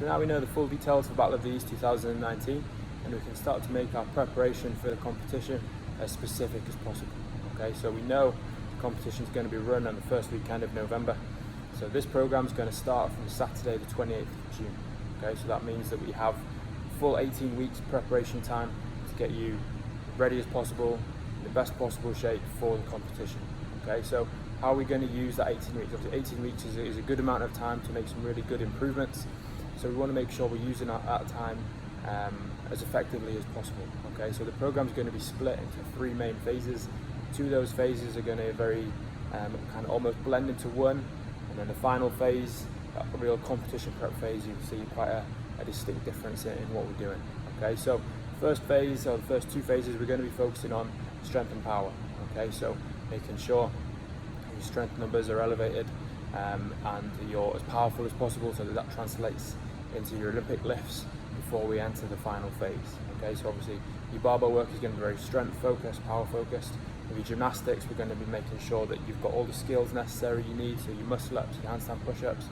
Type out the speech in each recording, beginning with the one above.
So now we know the full details for Battle of the East 2019, and we can start to make our preparation for the competition as specific as possible. Okay, so we know the competition is going to be run on the first weekend of November. So this program is going to start from Saturday the 28th of June. Okay, so that means that we have full 18 weeks preparation time to get you ready as possible, in the best possible shape for the competition. Okay, so how are we going to use that 18 weeks? Obviously 18 weeks is a good amount of time to make some really good improvements. So we want to make sure we're using that time as effectively as possible. Okay, so the program is going to be split into 3 main phases. 2 of those phases are going to very kind of almost blend into one, and then the final phase, that real competition prep phase, you can see quite a distinct difference in what we're doing. Okay, so first phase, or the first 2 phases, we're going to be focusing on strength and power. Okay, so making sure your strength numbers are elevated and you're as powerful as possible, so that translates into your Olympic lifts before we enter the final phase. Okay, so obviously your barbell work is going to be very strength focused, power focused. With your gymnastics, we're going to be making sure that you've got all the skills necessary you need, so your muscle ups, your handstand push-ups,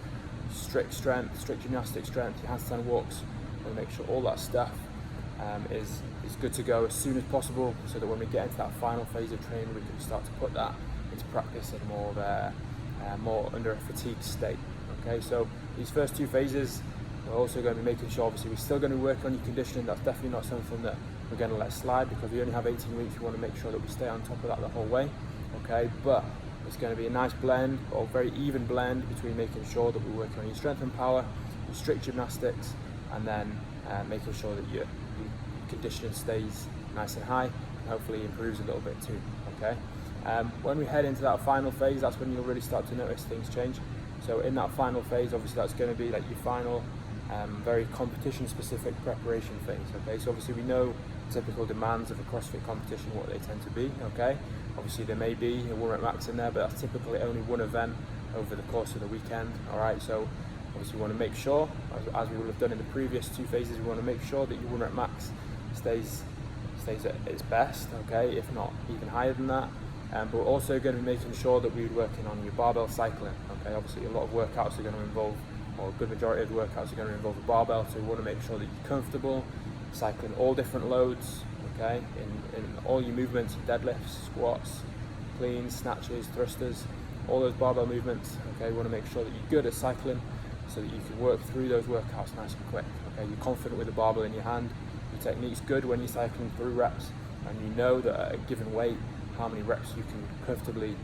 strict strength, strict gymnastic strength, your handstand walks. We'll make sure all that stuff is good to go as soon as possible, so that when we get into that final phase of training, we can start to put that into practice in more of a more under a fatigue state. Okay, so these first 2 phases, we're also going to be making sure, obviously we're still going to work on your conditioning. That's definitely not something that we're going to let slide, because we only have 18 weeks. We want to make sure that we stay on top of that the whole way. Okay, but it's going to be a nice blend, or very even blend, between making sure that we're working on your strength and power, your strict gymnastics, and then making sure that your conditioning stays nice and high, and hopefully improves a little bit too. Okay, when we head into that final phase, that's when you'll really start to notice things change. So in that final phase, obviously that's going to be like your final very competition specific preparation phase. Okay, so obviously we know typical demands of a CrossFit competition, what they tend to be. Okay, obviously there may be a 1 rep max in there, but that's typically only one event over the course of the weekend. All right, so obviously we want to make sure, as we would have done in the previous 2 phases, we want to make sure that your 1 rep max stays at its best, okay, if not even higher than that. But we're also going to be making sure that we're working on your barbell cycling. Okay, obviously a lot of workouts are going to involve, or a good majority of the workouts are going to involve a barbell, so we want to make sure that you're comfortable cycling all different loads, okay, in all your movements, deadlifts, squats, cleans, snatches, thrusters, all those barbell movements. Okay, we want to make sure that you're good at cycling, so that you can work through those workouts nice and quick. Okay, you're confident with the barbell in your hand, your technique's good when you're cycling through reps, and you know that at a given weight how many reps you can comfortably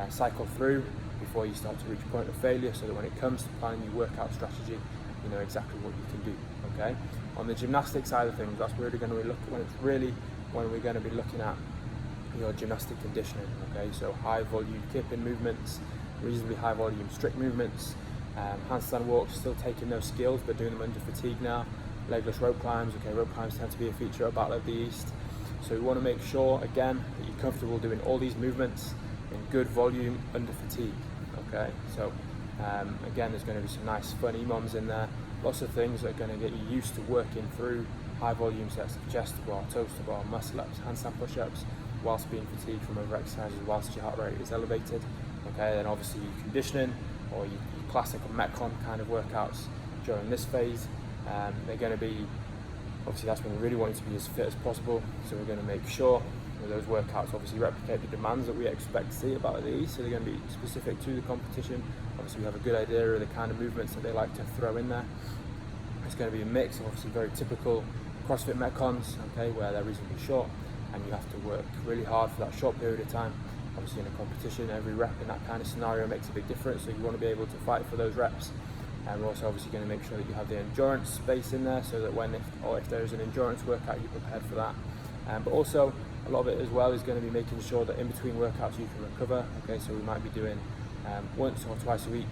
cycle through before you start to reach a point of failure, so that when it comes to planning your workout strategy, you know exactly what you can do. Okay, on the gymnastic side of things, that's really going to be when we're going to be looking at your gymnastic conditioning. Okay, so high volume kipping movements, reasonably high volume strict movements, handstand walks, still taking those skills but doing them under fatigue now. Legless rope climbs. Okay, rope climbs tend to be a feature of Battle of the East, so we want to make sure again that you're comfortable doing all these movements in good volume under fatigue. Okay, so again, there's going to be some nice fun EMOMs in there, lots of things that are going to get you used to working through high volume sets of chest to bar, toes to bar, muscle ups, handstand push-ups, whilst being fatigued from over exercises, whilst your heart rate is elevated. Okay, then obviously your conditioning, or your classical Metcon kind of workouts during this phase, they're going to be, obviously that's when we really want you to be as fit as possible, so we're going to make sure that those workouts obviously replicate the demands that we expect to see about the East, so they're going to be specific to the competition. Obviously we have a good idea of the kind of movements that they like to throw in there. It's going to be a mix of obviously very typical CrossFit Metcons, okay, where they're reasonably short and you have to work really hard for that short period of time. Obviously in a competition, every rep in that kind of scenario makes a big difference, so you want to be able to fight for those reps. And we're also obviously going to make sure that you have the endurance space in there, so that if there is an endurance workout, you're prepared for that. But also a lot of it as well is going to be making sure that in between workouts you can recover. Okay, so we might be doing once or twice a week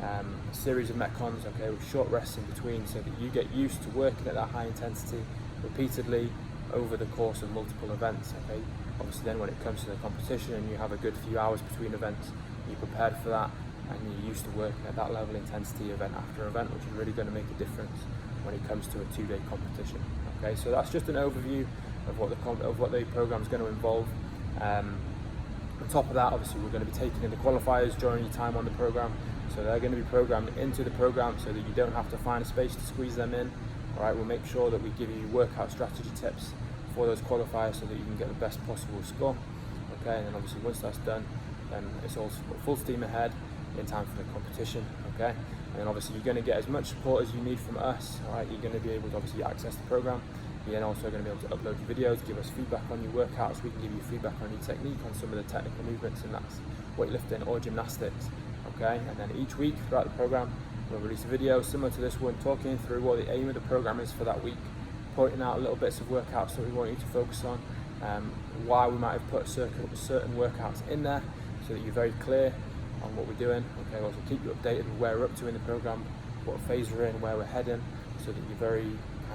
a series of Metcons, okay, with short rests in between, so that you get used to working at that high intensity repeatedly over the course of multiple events. Okay, obviously then when it comes to the competition and you have a good few hours between events, you're prepared for that, and you're used to working at that level of intensity event after event, which is really going to make a difference when it comes to a 2-day competition. Okay, so that's just an overview of what the program is going to involve. On top of that, obviously we're going to be taking in the qualifiers during your time on the program, So they're going to be programmed into the program so that you don't have to find a space to squeeze them in. All right, we'll make sure that we give you workout strategy tips for those qualifiers so that you can get the best possible score. Okay, and then obviously once that's done, then it's all full steam ahead in time for the competition. Okay, and then obviously you're going to get as much support as you need from us. All right, you're going to be able to obviously access the program. You're then also going to be able to upload your videos, give us feedback on your workouts. We can give you feedback on your technique, on some of the technical movements, and that's weightlifting or gymnastics. Okay, and then each week throughout the program, we'll release a video similar to this one, talking through what the aim of the program is for that week, pointing out little bits of workouts that we want you to focus on, why we might have put certain workouts in there, so that you're very clear on what we're doing. Okay, we'll also keep you updated with where we're up to in the program, what phase we're in, where we're heading, so that you're very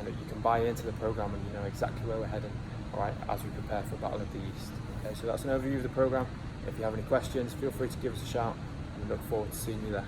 you can buy into the program and you know exactly where we're heading. All right, as we prepare for Battle of the East. Okay, so that's an overview of the program. If you have any questions, feel free to give us a shout, and we look forward to seeing you there.